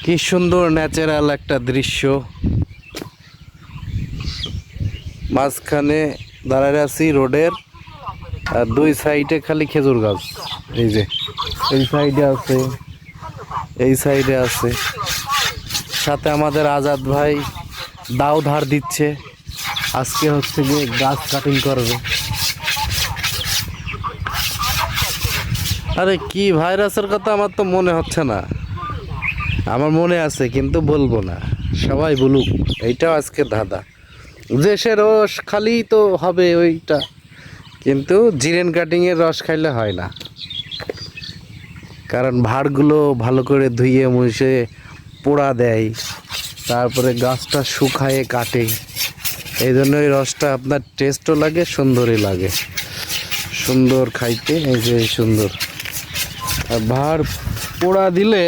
কি সুন্দর ন্যাচারাল একটা দৃশ্য। মাঝখানে দাঁড়ায় আছি রোডের, আর দুই সাইডে খালি খেজুর গাছ। এই যে এই সাইডে আছে, এই সাইডে আছে। সাথে আমাদের আজাদ ভাই দাও ধার দিচ্ছে। আজকে হচ্ছে গিয়ে গাছ কাটিং করবে। আরে কি ভাইরাসের কথা আমার তো মনে হচ্ছে না। আমার মনে আছে কিন্তু বলবো না, সবাই বলুক। এইটাও আজকে ধাঁধা। দেশের রস খালি তো হবে ওইটা, কিন্তু জিরেন কাটিংয়ের রস খাইলে হয় না। কারণ ভাড়গুলো ভালো করে ধুয়ে মুছে পোড়া দেয়, তারপরে গাছটা শুকায়ে কাটে। এই জন্য এই রসটা আপনার টেস্টও লাগে, সুন্দরই লাগে, সুন্দর খাইতে। এই যে সুন্দর। আর ভাড় পোড়া দিলে